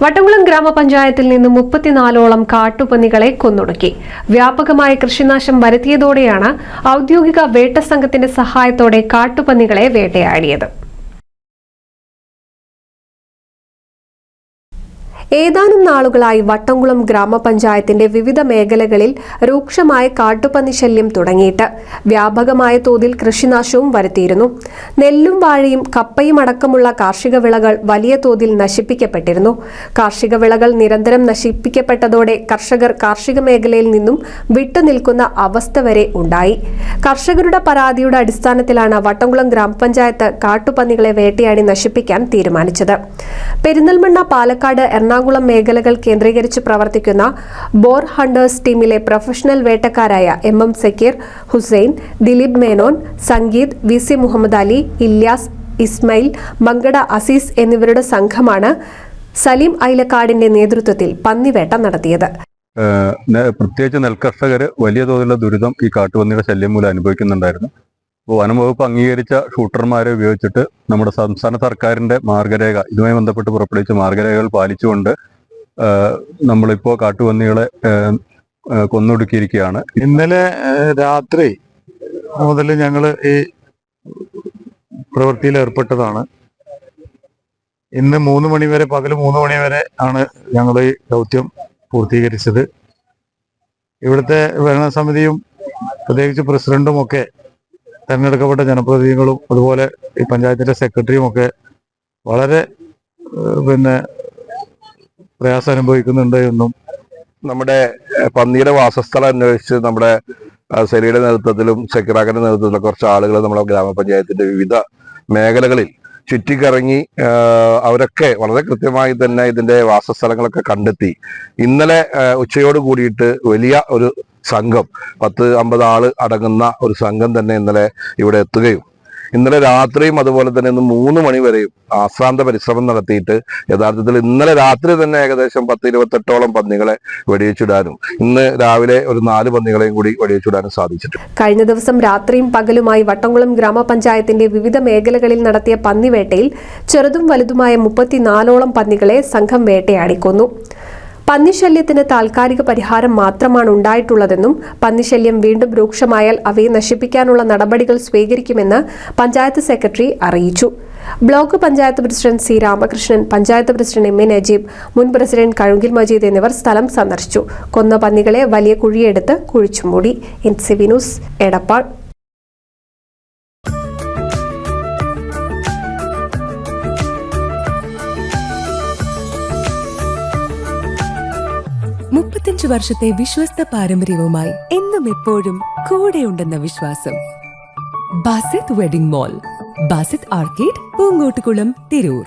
വട്ടംകുളം ഗ്രാമപഞ്ചായത്തിൽ നിന്ന് 34ഓളം കാട്ടുപന്നികളെ കൊന്നൊടുക്കി. വ്യാപകമായ കൃഷിനാശം വരുത്തിയതോടെയാണ് ഔദ്യോഗിക വേട്ട സംഘത്തിന്റെ സഹായത്തോടെ കാട്ടുപന്നികളെ വേട്ടയാടിയത്. ഏതാനും നാളുകളായി വട്ടംകുളം ഗ്രാമപഞ്ചായത്തിന്റെ വിവിധ മേഖലകളിൽ രൂക്ഷമായ കാട്ടുപന്നി ശല്യം തുടങ്ങിയിട്ട് വ്യാപകമായ തോതിൽ കൃഷിനാശവും വരുത്തിയിരുന്നു. നെല്ലും വാഴയും കപ്പയും അടക്കമുള്ള കാർഷിക വിളകൾ വലിയ തോതിൽ നശിപ്പിക്കപ്പെട്ടിരുന്നു. കാർഷിക വിളകൾ നിരന്തരം നശിപ്പിക്കപ്പെട്ടതോടെ കർഷകർ കാർഷിക മേഖലയിൽ നിന്നും വിട്ടുനിൽക്കുന്ന അവസ്ഥ വരെ ഉണ്ടായി. കർഷകരുടെ പരാതിയുടെ അടിസ്ഥാനത്തിലാണ് വട്ടംകുളം ഗ്രാമപഞ്ചായത്ത് കാട്ടുപന്നികളെ വേട്ടയാടി നശിപ്പിക്കാൻ തീരുമാനിച്ചത്. പെരിന്തൽമണ്ണ, പാലക്കാട്, എറണാകുളം മേഖലകൾ കേന്ദ്രീകരിച്ച് പ്രവർത്തിക്കുന്ന ബോർ ഹണ്ടേഴ്സ് ടീമിലെ പ്രൊഫഷണൽ വേട്ടക്കാരായ MM സക്കീർ, ഹുസൈൻ, ദിലീപ് മേനോൻ, സംഗീത്, VC മുഹമ്മദ് അലി, ഇല്യാസ്, ഇസ്മയിൽ, മങ്കട അസീസ് എന്നിവരുടെ സംഘമാണ് സലീം ഐലക്കാടിന്റെ നേതൃത്വത്തിൽ പന്നിവേട്ട നടത്തിയത്. പ്രത്യേകിച്ച് നെൽകർഷകർ വലിയ തോതിലുള്ള ദുരിതം ഈ കാട്ടുപന്നിയുടെ ശല്യം മൂലം അനുഭവിക്കുന്നുണ്ടായിരുന്നു. വനം വകുപ്പ് അംഗീകരിച്ച ഷൂട്ടർമാരെ ഉപയോഗിച്ചിട്ട് നമ്മുടെ സംസ്ഥാന സർക്കാരിന്റെ മാർഗരേഖ, ഇതുമായി ബന്ധപ്പെട്ട് പുറപ്പെടുവിച്ച മാർഗരേഖകൾ പാലിച്ചുകൊണ്ട് നമ്മളിപ്പോൾ കാട്ടുപന്നികളെ കൊന്നൊടുക്കിയിരിക്കുകയാണ്. ഇന്നലെ രാത്രി മുതൽ ഞങ്ങൾ ഈ പ്രവൃത്തിയിൽ ഏർപ്പെട്ടതാണ്. ഇന്ന് 3 മണി വരെ, പകൽ 3 മണി വരെ ആണ് ഞങ്ങൾ ഈ ദൗത്യം പൂർത്തീകരിച്ചത്. ഇവിടുത്തെ ഭരണസമിതിയും പ്രത്യേകിച്ച് പ്രസിഡന്റും ഒക്കെ തെരഞ്ഞെടുക്കപ്പെട്ട ജനപ്രതിനിധികളും അതുപോലെ ഈ പഞ്ചായത്തിന്റെ സെക്രട്ടറിയും ഒക്കെ വളരെ പ്രയാസം അനുഭവിക്കുന്നുണ്ട് എന്നും നമ്മുടെ പന്നിയുടെ വാസസ്ഥലം അന്വേഷിച്ച് നമ്മുടെ സെലിയുടെ നേതൃത്വത്തിലും സെക്രട്ടറിയുടെ നേതൃത്വത്തിലും കുറച്ച് ആളുകൾ നമ്മുടെ ഗ്രാമപഞ്ചായത്തിന്റെ വിവിധ മേഖലകളിൽ ചുറ്റിക്കറങ്ങി അവരൊക്കെ വളരെ കൃത്യമായി തന്നെ ഇതിന്റെ വാസസ്ഥലങ്ങളൊക്കെ കണ്ടെത്തി. ഇന്നലെ ഉച്ചയോട് കൂടിയിട്ട് വലിയ ഒരു സംഘം, 10-50 ആള് അടങ്ങുന്ന ഒരു സംഘം തന്നെ ഇന്നലെ ഇവിടെ എത്തുകയും ഇന്നലെ രാത്രിയും അതുപോലെ തന്നെ ഇന്ന് 3 മണി വരെയും ആശ്രാന്ത പരിശ്രമം നടത്തിയിട്ട് യഥാർത്ഥത്തിൽ ഇന്നലെ രാത്രി തന്നെ ഏകദേശം 10-28ഓളം പന്നികളെ വെടിവെച്ചിടാനും ഇന്ന് രാവിലെ ഒരു 4 പന്നികളെയും കൂടി വെടിവെച്ചിടാനും സാധിച്ചിട്ടുണ്ട്. കഴിഞ്ഞ ദിവസം രാത്രിയും പകലുമായി വട്ടംകുളം ഗ്രാമപഞ്ചായത്തിന്റെ വിവിധ മേഖലകളിൽ നടത്തിയ പന്നിവേട്ടയിൽ ചെറുതും വലുതുമായ 34ഓളം പന്നികളെ സംഘം വേട്ടയാടി കൊന്നു. പന്നിശല്യത്തിന് താൽക്കാലിക പരിഹാരം മാത്രമാണ് ഉണ്ടായിട്ടുള്ളതെന്നും പന്നിശല്യം വീണ്ടും രൂക്ഷമായാൽ അവയെ നശിപ്പിക്കാനുള്ള നടപടികൾ സ്വീകരിക്കുമെന്ന് പഞ്ചായത്ത് സെക്രട്ടറി അറിയിച്ചു. Block panchayat president C. Ramakrishnan, panchayat president MA Najeeb, മുൻ പ്രസിഡന്റ് കഴുകിൽ മജീദ് എന്നിവർ സ്ഥലം സന്ദർശിച്ചു. കൊന്ന പന്നികളെ വലിയ കുഴിയെടുത്ത് കുഴിച്ചുമൂടി. NCV news, Edappal. വർഷത്തെ വിശ്വസ്ത പാരമ്പര്യവുമായി എന്നും എപ്പോഴും കൂടെയുണ്ടെന്ന വിശ്വാസം. Basith wedding mall, Basith arcade, Poongottukulam, Tirur.